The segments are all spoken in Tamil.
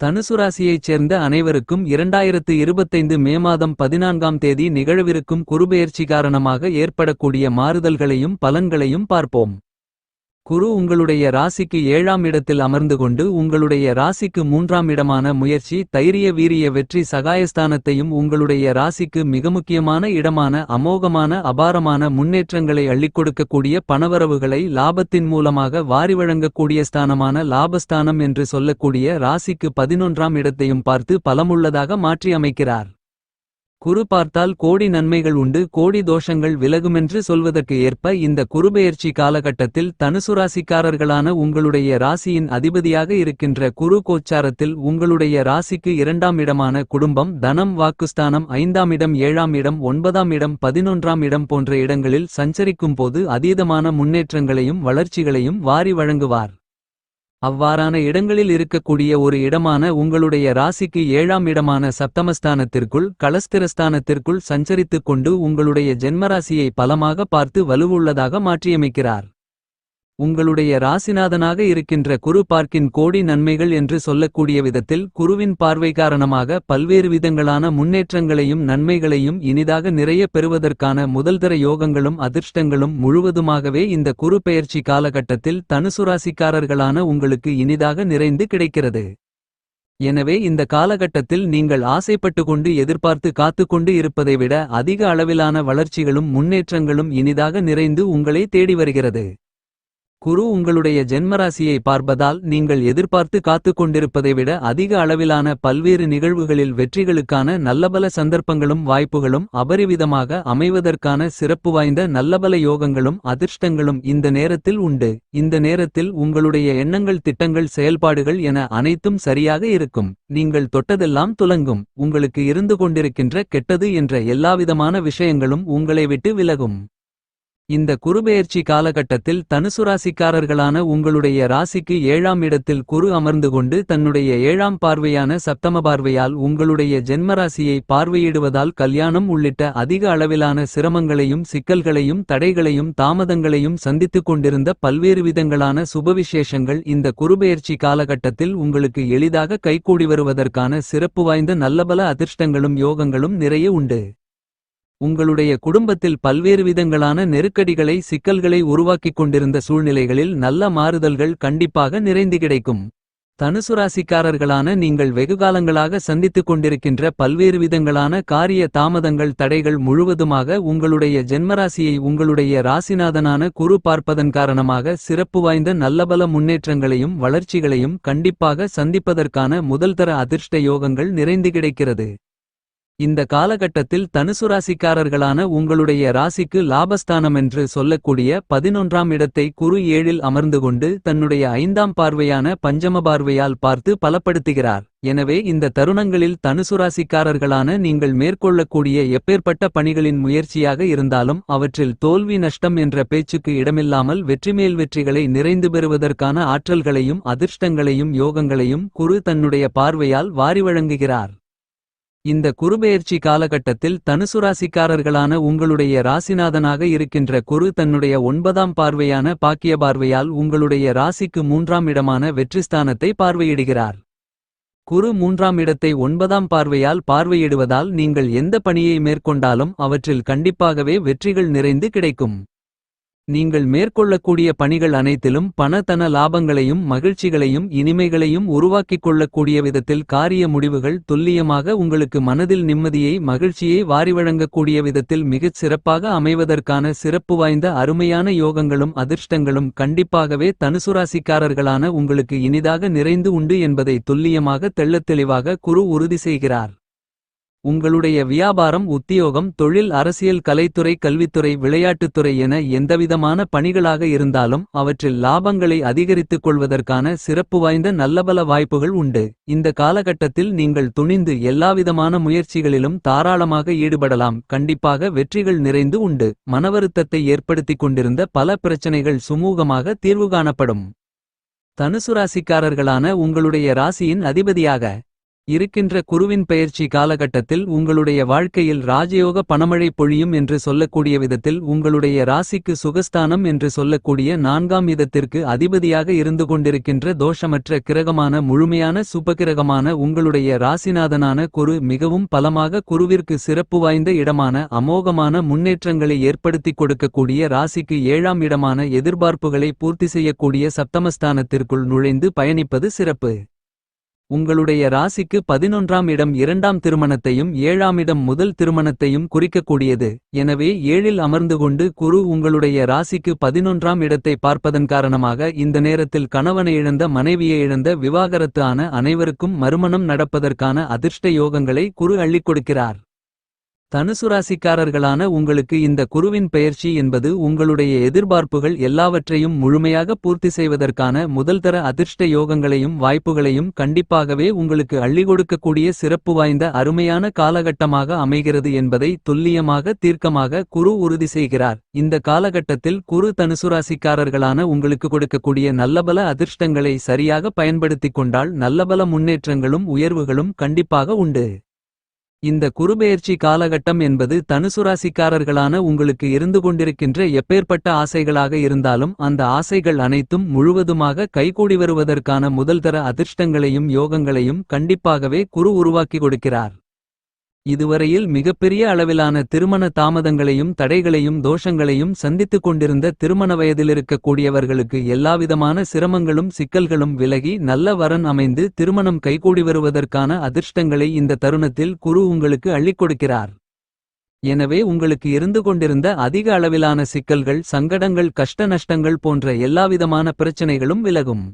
தனுசு ராசியைச் சேர்ந்த அனைவருக்கும் 2025 மே மாதம் 14ஆம் தேதி நிகழவிருக்கும் குருபெயர்ச்சி காரணமாக ஏற்படக்கூடிய மாறுதல்களையும் பலன்களையும் பார்ப்போம். குரு உங்களுடைய ராசிக்கு 7ஆம் இடத்தில் அமர்ந்து கொண்டு உங்களுடைய ராசிக்கு 3ஆம் இடமான முயற்சி தைரிய வீரிய வெற்றி சகாயஸ்தானத்தையும் உங்களுடைய ராசிக்கு மிக முக்கியமான இடமான அமோகமான அபாரமான முன்னேற்றங்களை அள்ளிக்கொடுக்கக்கூடிய பணவரவுகளை லாபத்தின் மூலமாக வாரி வழங்கக்கூடிய ஸ்தானமான லாபஸ்தானம் என்று சொல்லக்கூடிய ராசிக்கு 11ஆம் இடத்தையும் பார்த்து பலமுள்ளதாக மாற்றி அமைக்கிறார். குரு பார்த்தால் கோடி நன்மைகள் உண்டு, கோடி தோஷங்கள் விலகுமென்று சொல்வதற்கு ஏற்ப இந்த குருபெயர்ச்சி காலகட்டத்தில் தனுசு ராசிக்காரர்களான உங்களுடைய ராசியின் அதிபதியாக இருக்கின்ற குரு கோச்சாரத்தில் உங்களுடைய ராசிக்கு 2ஆம் இடமான குடும்பம் தனம் வாக்குஸ்தானம் 5ஆம் இடம் 7ஆம் இடம் 9ஆம் இடம் 11ஆம் இடம் போன்ற இடங்களில் சஞ்சரிக்கும் போது அதீதமான முன்னேற்றங்களையும் வளர்ச்சிகளையும் வாரி வழங்குவார். அவ்வாறான இடங்களில் இருக்கக்கூடிய ஒரு இடமான உங்களுடைய ராசிக்கு 7ஆம் இடமான சப்தமஸ்தானத்திற்குள் களஸ்திரஸ்தானத்திற்குள் சஞ்சரித்துக் கொண்டு உங்களுடைய ஜென்மராசியை பலமாக பார்த்து வலுவுள்ளதாக மாற்றியமைக்கிறார். உங்களுடைய ராசிநாதனாக இருக்கின்ற குரு பார்க்கின் கோடி நன்மைகள் என்று சொல்லக்கூடிய விதத்தில் குருவின் பார்வை காரணமாக பல்வேறு விதங்களான முன்னேற்றங்களையும் நன்மைகளையும் இனிதாக நிறைய பெறுவதற்கான முதல்தர யோகங்களும் அதிர்ஷ்டங்களும் முழுவதுமாகவே இந்த குரு பெயர்ச்சி காலகட்டத்தில் தனுசு ராசிக்காரர்களான உங்களுக்கு இனிதாக நிறைந்து கிடைக்கிறது. எனவே இந்த காலகட்டத்தில் நீங்கள் ஆசைப்பட்டு கொண்டு எதிர்பார்த்து காத்துக்கொண்டு இருப்பதை விட அதிக அளவிலான வளர்ச்சிகளும் முன்னேற்றங்களும் இனிதாக நிறைந்து உங்களை தேடி வருகிறது. குரு உங்களுடைய ஜென்மராசியை பார்ப்பதால் நீங்கள் எதிர்பார்த்து காத்துக் கொண்டிருப்பதை விட அதிக அளவிலான பல்வேறு நிகழ்வுகளில் வெற்றிகளுக்கான நல்லபல சந்தர்ப்பங்களும் வாய்ப்புகளும் அபரிவிதமாக அமைவதற்கான சிறப்பு வாய்ந்த நல்லபல யோகங்களும் அதிர்ஷ்டங்களும் இந்த நேரத்தில் உண்டு. இந்த நேரத்தில் உங்களுடைய எண்ணங்கள் திட்டங்கள் செயல்பாடுகள் என அனைத்தும் சரியாக இருக்கும். நீங்கள் தொட்டதெல்லாம் துலங்கும். உங்களுக்கு இருந்து கொண்டிருக்கின்ற கெட்டது என்ற எல்லாவிதமான விஷயங்களும் உங்களை விட்டு விலகும். இந்த குருபெயர்ச்சி காலகட்டத்தில் தனுசு ராசிக்காரர்களான உங்களுடைய ராசிக்கு 7ஆம் இடத்தில் குரு அமர்ந்து கொண்டு தன்னுடைய 7ஆம் பார்வையான சப்தம பார்வையால் உங்களுடைய ஜென்மராசியை பார்வையிடுவதால் கல்யாணம் உள்ளிட்ட அதிக அளவிலான சிரமங்களையும் சிக்கல்களையும் தடைகளையும் தாமதங்களையும் சந்தித்துக் கொண்டிருந்த பல்வேறு விதங்களான சுபவிசேஷங்கள் இந்த குருபெயர்ச்சி காலகட்டத்தில் உங்களுக்கு எளிதாக கைகூடி வருவதற்கான சிறப்பு வாய்ந்த நல்லபல அதிர்ஷ்டங்களும் யோகங்களும் நிறைய உண்டு. உங்களுடைய குடும்பத்தில் பல்வேறு விதங்களான நெருக்கடிகளை சிக்கல்களை உருவாக்கிக் கொண்டிருந்த சூழ்நிலைகளில் நல்ல மாறுதல்கள் கண்டிப்பாக நிறைந்து கிடைக்கும். தனுசு ராசிக்காரர்களான நீங்கள் வெகுகாலங்களாக சந்தித்துக் கொண்டிருக்கின்ற பல்வேறு விதங்களான காரிய தாமதங்கள் தடைகள் முழுவதுமாக உங்களுடைய ஜென்மராசியை உங்களுடைய ராசிநாதனான குரு பார்ப்பதன் காரணமாக சிறப்பு வாய்ந்த நல்லபல முன்னேற்றங்களையும் வளர்ச்சிகளையும் கண்டிப்பாக சந்திப்பதற்கான முதல்தர அதிர்ஷ்ட யோகங்கள் நிறைந்து கிடைக்கிறது. இந்த காலகட்டத்தில் தனுசு ராசிக்காரர்களான உங்களுடைய ராசிக்கு லாபஸ்தானம் என்று சொல்லக்கூடிய 11ஆம் இடத்தை குரு 7இல் அமர்ந்து கொண்டு தன்னுடைய 5ஆம் பார்வையான பஞ்சம பார்வையால் பார்த்து பலப்படுத்துகிறார். எனவே இந்த தருணங்களில் தனுசு ராசிக்காரர்களான நீங்கள் மேற்கொள்ளக்கூடிய எப்பேற்பட்ட பணிகளின் முயற்சியாக இருந்தாலும் அவற்றில் தோல்வி நஷ்டம் என்ற பேச்சுக்கு இடமில்லாமல் வெற்றிமேல் வெற்றிகளை நிறைந்து பெறுவதற்கான ஆற்றல்களையும் அதிர்ஷ்டங்களையும் யோகங்களையும் குரு தன்னுடைய பார்வையால் வாரி வழங்குகிறார். இந்த குருபெயர்ச்சி காலகட்டத்தில் தனுசு ராசிக்காரர்களான உங்களுடைய ராசிநாதனாக இருக்கின்ற குரு தன்னுடைய 9ஆம் பார்வையான பாக்கிய பார்வையால் உங்களுடைய ராசிக்கு 3ஆம் இடமான வெற்றிஸ்தானத்தை பார்வையிடுகிறார். குரு 3ஆம் இடத்தை 9ஆம் பார்வையால் பார்வையிடுவதால் நீங்கள் எந்த பணியை மேற்கொண்டாலும் அவற்றில் கண்டிப்பாகவே வெற்றிகள் நிறைந்து கிடைக்கும். நீங்கள் மேற்கொள்ளக்கூடிய பணிகள் அனைத்திலும் பண லாபங்களையும் மகிழ்ச்சிகளையும் இனிமைகளையும் உருவாக்கிக் கொள்ளக்கூடிய விதத்தில் காரிய முடிவுகள் துல்லியமாக உங்களுக்கு மனதில் நிம்மதியை மகிழ்ச்சியை வாரி வழங்கக்கூடிய விதத்தில் மிகச் சிறப்பாக அமைவதற்கான சிறப்பு வாய்ந்த அருமையான யோகங்களும் அதிர்ஷ்டங்களும் கண்டிப்பாகவே தனுசு ராசிக்காரர்களான உங்களுக்கு இனிதாக நிறைந்து உண்டு என்பதை துல்லியமாக தெள்ளத்தெளிவாக குரு உறுதி செய்கிறார். உங்களுடைய வியாபாரம் உத்தியோகம் தொழில் அரசியல் கலைத்துறை கல்வித்துறை விளையாட்டுத்துறை என எந்தவிதமான பணிகளாக இருந்தாலும் அவற்றில் லாபங்களை அதிகரித்துக் கொள்வதற்கான சிறப்பு வாய்ந்த நல்லபல வாய்ப்புகள் உண்டு. இந்த காலகட்டத்தில் நீங்கள் துணிந்து எல்லாவிதமான முயற்சிகளிலும் தாராளமாக ஈடுபடலாம். கண்டிப்பாக வெற்றிகள் நிறைந்து உண்டு. மனவருத்தத்தை ஏற்படுத்திக் கொண்டிருந்த பல பிரச்சனைகள் சுமூகமாக தீர்வு காணப்படும். தனுசு ராசிக்காரர்களான உங்களுடைய ராசியின் அதிபதியாக இருக்கின்ற குருவின் பெயர்ச்சி காலகட்டத்தில் உங்களுடைய வாழ்க்கையில் ராஜயோக பணமழை பொழியும் என்று சொல்லக்கூடிய விதத்தில் உங்களுடைய ராசிக்கு சுகஸ்தானம் என்று சொல்லக்கூடிய 4ஆம் இடத்திற்கு அதிபதியாக இருந்து கொண்டிருக்கின்ற தோஷமற்ற கிரகமான முழுமையான சுபகிரகமான உங்களுடைய ராசிநாதனான குரு மிகவும் பலமாக குருவிற்கு சிறப்பு வாய்ந்த இடமான அமோகமான முன்னேற்றங்களை ஏற்படுத்திக் கொடுக்கக்கூடிய ராசிக்கு 7ஆம் இடமான எதிர்பார்ப்புகளை பூர்த்தி செய்யக்கூடிய சப்தமஸ்தானத்திற்குள் நுழைந்து பயணிப்பது சிறப்பு. உங்களுடைய ராசிக்கு 11ஆம் இடம் 2ஆம் திருமணத்தையும் 7ஆம் இடம் முதல் திருமணத்தையும் குறிக்கக்கூடியது. எனவே 7இல் அமர்ந்து கொண்டு குரு உங்களுடைய ராசிக்கு 11ஆம் இடத்தை பார்ப்பதன் காரணமாக இந்த நேரத்தில் கணவனை இழந்த மனைவியை இழந்த விவாகரத்து ஆன அனைவருக்கும் மறுமணம் நடப்பதற்கான அதிர்ஷ்ட யோகங்களை குரு அள்ளிக் கொடுக்கிறார். தனுசு ராசிக்காரர்களான உங்களுக்கு இந்த குருவின் பெயர்ச்சி என்பது உங்களுடைய எதிர்பார்ப்புகள் எல்லாவற்றையும் முழுமையாக பூர்த்தி செய்வதற்கான முதல்தர அதிர்ஷ்ட யோகங்களையும் வாய்ப்புகளையும் கண்டிப்பாகவே உங்களுக்கு அள்ளி கொடுக்கக்கூடிய சிறப்பு வாய்ந்த அருமையான காலகட்டமாக அமைகிறது என்பதை துல்லியமாக தீர்க்கமாக குரு உறுதி செய்கிறார். இந்த காலகட்டத்தில் குரு தனுசு ராசிக்காரர்களான உங்களுக்கு கொடுக்கக்கூடிய நல்லபல அதிர்ஷ்டங்களை சரியாக பயன்படுத்திக் கொண்டால் நல்லபல முன்னேற்றங்களும் உயர்வுகளும் கண்டிப்பாக உண்டு. இந்த குருபெயர்ச்சி காலகட்டம் என்பது தனுசுராசிக்காரர்களான உங்களுக்கு இருந்து கொண்டிருக்கின்ற எப்பேற்பட்ட ஆசைகளாக இருந்தாலும் அந்த ஆசைகள் அனைத்தும் முழுவதுமாக கைகூடி வருவதற்கான முதல்தர அதிர்ஷ்டங்களையும் யோகங்களையும் கண்டிப்பாகவே குரு உருவாக்கி கொடுக்கிறார். இதுவரையில் மிகப்பெரிய அளவிலான திருமண தாமதங்களையும் தடைகளையும் தோஷங்களையும் சந்தித்துக் கொண்டிருந்த திருமண வயதிலிருக்கக்கூடியவர்களுக்கு எல்லாவிதமான சிரமங்களும் சிக்கல்களும் விலகி நல்ல வரன் அமைந்து திருமணம் கைகூடி வருவதற்கான அதிர்ஷ்டங்களை இந்த தருணத்தில் குரு உங்களுக்கு அள்ளிக் கொடுக்கிறார். எனவே உங்களுக்கு இருந்து கொண்டிருந்த அதிக அளவிலான சிக்கல்கள் சங்கடங்கள் கஷ்ட நஷ்டங்கள் போன்ற எல்லாவிதமான பிரச்சனைகளும் விலகும்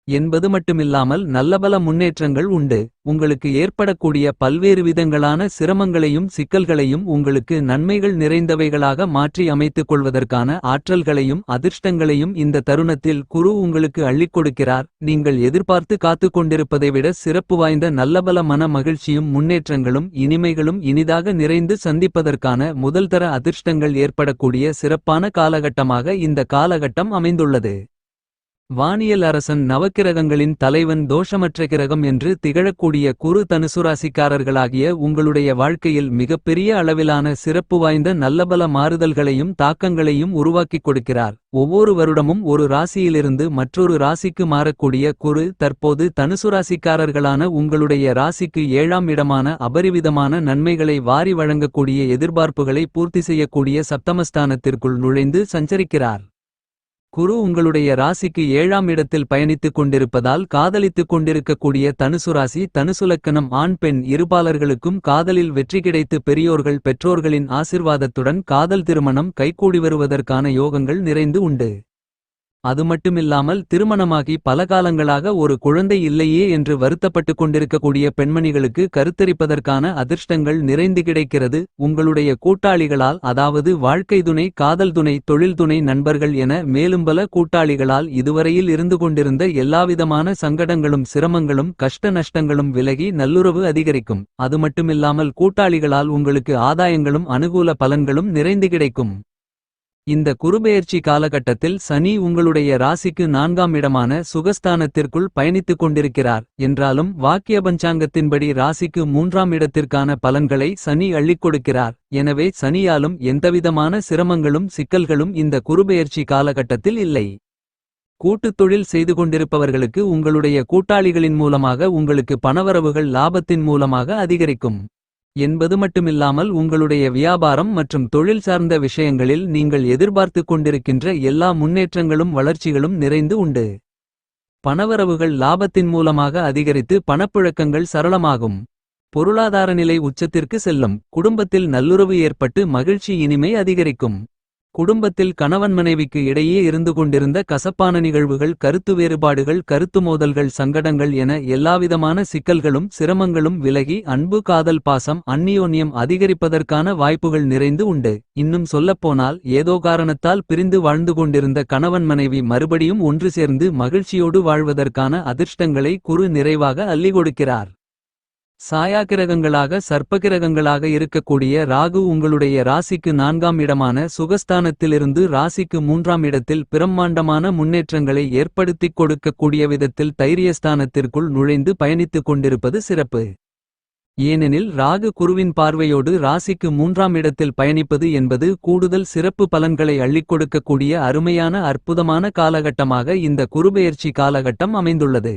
என்பது மட்டுமில்லாமல் நல்லபல முன்னேற்றங்கள் உண்டு. உங்களுக்கு ஏற்படக்கூடிய பல்வேறு விதங்களான சிரமங்களையும் சிக்கல்களையும் உங்களுக்கு நன்மைகள் நிறைந்தவைகளாக மாற்றி அமைத்துக் கொள்வதற்கான ஆற்றல்களையும் அதிர்ஷ்டங்களையும் இந்த தருணத்தில் குரு உங்களுக்கு அள்ளிக் கொடுக்கிறார். நீங்கள் எதிர்பார்த்து காத்து கொண்டிருப்பதை விட சிறப்பு வாய்ந்த நல்லபல மன மகிழ்ச்சியும் முன்னேற்றங்களும் இனிமைகளும் இனிதாக நிறைந்து சந்திப்பதற்கான முதல்தர அதிர்ஷ்டங்கள் ஏற்படக்கூடிய சிறப்பான காலகட்டமாக இந்த காலகட்டம் அமைந்துள்ளது. வானியல் அரசன் நவக்கிரகங்களின் தலைவன் தோஷமற்ற கிரகம் என்று திகழக்கூடிய குரு தனுசுராசிக்காரர்களாகிய உங்களுடைய வாழ்க்கையில் மிகப்பெரிய அளவிலான சிறப்பு வாய்ந்த நல்லபல மாறுதல்களையும் தாக்கங்களையும் உருவாக்கிக் கொடுக்கிறார். ஒவ்வொரு வருடமும் ஒரு ராசியிலிருந்து மற்றொரு ராசிக்கு மாறக்கூடிய குரு தற்போது தனுசுராசிக்காரர்களான உங்களுடைய ராசிக்கு 7ஆம் இடமான அபரிவிதமான நன்மைகளை வாரி வழங்கக்கூடிய எதிர்பார்ப்புகளை பூர்த்தி செய்யக்கூடிய சப்தமஸ்தானத்திற்குள் நுழைந்து சஞ்சரிக்கிறார். குரு உங்களுடைய ராசிக்கு 7ஆம் இடத்தில் பயணித்துக் கொண்டிருப்பதால் காதலித்துக் கொண்டிருக்கக்கூடிய தனுசுராசி தனுசுலக்கணம் ஆண் பெண் இருபாலர்களுக்கும் காதலில் வெற்றி கிடைத்து பெரியோர்கள் பெற்றோர்களின் ஆசிர்வாதத்துடன் காதல் திருமணம் கைகூடி வருவதற்கான யோகங்கள் நிறைந்து உண்டு. அது மட்டுமில்லாமல் திருமணமாகி பல காலங்களாக ஒரு குழந்தை இல்லையே என்று வருத்தப்பட்டுக் கொண்டிருக்கக்கூடிய பெண்மணிகளுக்கு கருத்தரிப்பதற்கான அதிர்ஷ்டங்கள் நிறைந்து கிடைக்கிறது. உங்களுடைய கூட்டாளிகளால் அதாவது வாழ்க்கை துணை காதல் துணை தொழில் துணை நண்பர்கள் என மேலும் பல கூட்டாளிகளால் இதுவரையில் இருந்து கொண்டிருந்த எல்லாவிதமான சங்கடங்களும் சிரமங்களும் கஷ்ட நஷ்டங்களும் விலகி நல்லுறவு அதிகரிக்கும். அது மட்டுமில்லாமல் கூட்டாளிகளால் உங்களுக்கு ஆதாயங்களும் அனுகூல பலன்களும் நிறைந்து கிடைக்கும். இந்த குருபெயர்ச்சி காலகட்டத்தில் சனி உங்களுடைய ராசிக்கு 4ஆம் இடமான சுகஸ்தானத்திற்குள் பயணித்துக் கொண்டிருக்கிறார் என்றாலும் வாக்கிய பஞ்சாங்கத்தின்படி ராசிக்கு 3ஆம் இடத்திற்கான பலன்களை சனி அள்ளிக் கொடுக்கிறார். எனவே சனியாலும் எந்தவிதமான சிரமங்களும் சிக்கல்களும் இந்த குருபெயர்ச்சி காலகட்டத்தில் இல்லை. கூட்டுத் தொழில் செய்து கொண்டிருப்பவர்களுக்கு உங்களுடைய கூட்டாளிகளின் மூலமாக உங்களுக்கு பணவரவுகள் லாபத்தின் மூலமாக அதிகரிக்கும் என்பது மட்டுமில்லாமல் உங்களுடைய வியாபாரம் மற்றும் தொழில் சார்ந்த விஷயங்களில் நீங்கள் எதிர்பார்த்து கொண்டிருக்கின்ற எல்லா முன்னேற்றங்களும் வளர்ச்சிகளும் நிறைந்து உண்டு. பணவரவுகள் லாபத்தின் மூலமாக அதிகரித்து பணப்புழக்கங்கள் சரளமாகும். பொருளாதார நிலை உச்சத்திற்கு செல்லும். குடும்பத்தில் நல்லுறவு ஏற்பட்டு மகிழ்ச்சி இனிமை அதிகரிக்கும். குடும்பத்தில் கணவன் மனைவிக்கு இடையே இருந்து கொண்டிருந்த கசப்பான நிகழ்வுகள் கருத்து வேறுபாடுகள் கருத்து மோதல்கள் சங்கடங்கள் என எல்லாவிதமான சிக்கல்களும் சிரமங்களும் விலகி அன்பு காதல் பாசம் அந்நியோன்யம் அதிகரிப்பதற்கான வாய்ப்புகள் நிறைந்து உண்டு. இன்னும் சொல்லப்போனால் ஏதோ காரணத்தால் பிரிந்து வாழ்ந்து கொண்டிருந்த கணவன் மனைவி மறுபடியும் ஒன்று சேர்ந்து மகிழ்ச்சியோடு வாழ்வதற்கான அதிர்ஷ்டங்களை குரு நிறைவாக அள்ளி கொடுக்கிறார். சாயாகிரகங்களாக சர்ப்பகிரகங்களாக இருக்கக்கூடிய ராகு உங்களுடைய ராசிக்கு 4ஆம் இடமான சுகஸ்தானத்திலிருந்து ராசிக்கு 3ஆம் இடத்தில் பிரம்மாண்டமான முன்னேற்றங்களை ஏற்படுத்திக் கொடுக்கக்கூடிய விதத்தில் தைரியஸ்தானத்திற்குள் நுழைந்து பயணித்துக் கொண்டிருப்பது சிறப்பு. ஏனெனில் ராகு குருவின் பார்வையோடு ராசிக்கு 3ஆம் இடத்தில் பயணிப்பது என்பது கூடுதல் சிறப்பு பலன்களை அள்ளிக் கொடுக்கக்கூடிய அருமையான அற்புதமான காலகட்டமாக இந்த குருபெயர்ச்சி காலகட்டம் அமைந்துள்ளது.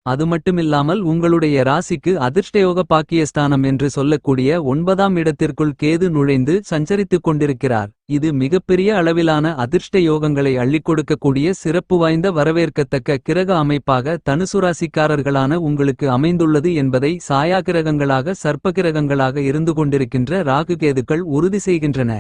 அதுமட்டுமில்லாமல் உங்களுடைய ராசிக்கு அதிர்ஷ்டயோக பாக்கியஸ்தானம் என்று சொல்லக்கூடிய 9ஆம் இடத்திற்குள் கேது நுழைந்து சஞ்சரித்துக் கொண்டிருக்கிறார். இது மிகப்பெரிய அளவிலான அதிர்ஷ்ட யோகங்களை அள்ளிக் கொடுக்கக்கூடிய சிறப்பு வாய்ந்த வரவேற்கத்தக்க கிரக அமைப்பாக தனுசு ராசிக்காரர்களான உங்களுக்கு அமைந்துள்ளது என்பதை சாயாகிரகங்களாக சர்ப்பகிரகங்களாக இருந்து கொண்டிருக்கின்ற ராகு கேதுக்கள் உறுதி செய்கின்றன.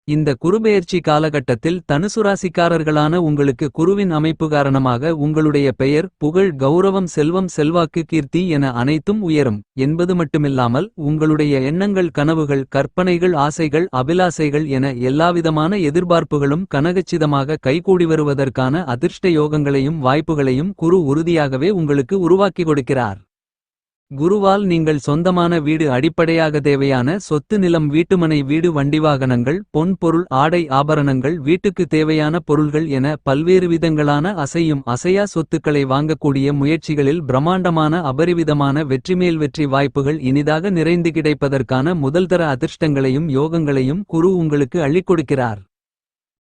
இந்த குருபெயர்ச்சி காலகட்டத்தில் தனுசு ராசிக்காரர்களான உங்களுக்கு குருவின் அமைப்பு காரணமாக உங்களுடைய பெயர் புகழ் கௌரவம் செல்வம் செல்வாக்கு கீர்த்தி என அனைத்தும் உயரும் என்பது மட்டுமில்லாமல் உங்களுடைய எண்ணங்கள் கனவுகள் கற்பனைகள் ஆசைகள் அபிலாசைகள் என எல்லாவிதமான எதிர்பார்ப்புகளும் கனகச்சிதமாக கைகூடி வருவதற்கான அதிர்ஷ்ட யோகங்களையும் வாய்ப்புகளையும் குரு உறுதியாகவே உங்களுக்கு உருவாக்கி கொடுக்கிறார். குருவால் நீங்கள் சொந்தமான வீடு அடிப்படையாக தேவையான சொத்து நிலம் வீட்டுமனை வீடு வண்டிவாகனங்கள் பொன் பொருள் ஆடை ஆபரணங்கள் வீட்டுக்கு தேவையான பொருள்கள் என பல்வேறு விதங்களான அசையும் அசையா சொத்துக்களை வாங்கக்கூடிய முயற்சிகளில் பிரம்மாண்டமான அபரிவிதமான வெற்றிமேல் வெற்றி வாய்ப்புகள் இனிதாக நிறைந்து கிடைப்பதற்கான முதல்தர அதிர்ஷ்டங்களையும் யோகங்களையும் குரு உங்களுக்கு அள்ளிக் கொடுக்கிறார்.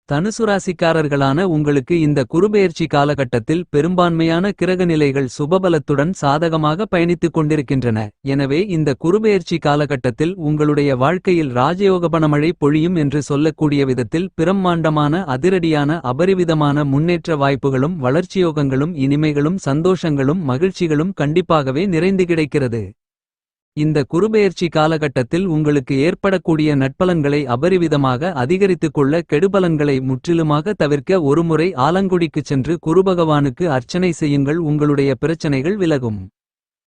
தனுசு ராசிக்காரர்களான உங்களுக்கு இந்த குருபெயர்ச்சி காலகட்டத்தில் பெரும்பான்மையான கிரகநிலைகள் சுபபலத்துடன் சாதகமாக பயணித்துக் கொண்டிருக்கின்றன. எனவே இந்த குருபெயர்ச்சி காலகட்டத்தில் உங்களுடைய வாழ்க்கையில் ராஜயோக பணமழை பொழியும் என்று சொல்லக்கூடிய விதத்தில் பிரம்மாண்டமான அதிரடியான அபரிவிதமான முன்னேற்ற வாய்ப்புகளும் வளர்ச்சியோகங்களும் இனிமைகளும் சந்தோஷங்களும் மகிழ்ச்சிகளும் கண்டிப்பாகவே நிறைந்து கிடைக்கிறது. இந்த குருபெயர்ச்சி காலகட்டத்தில் உங்களுக்கு ஏற்படக்கூடிய நட்பலன்களை அபரிவிதமாக அதிகரித்துக் கொள்ள கெடுபலன்களை முற்றிலுமாக தவிர்க்க ஒருமுறை ஆலங்குடிக்குச் சென்று குருபகவானுக்கு அர்ச்சனை செய்யுங்கள். உங்களுடைய பிரச்சனைகள் விலகும்.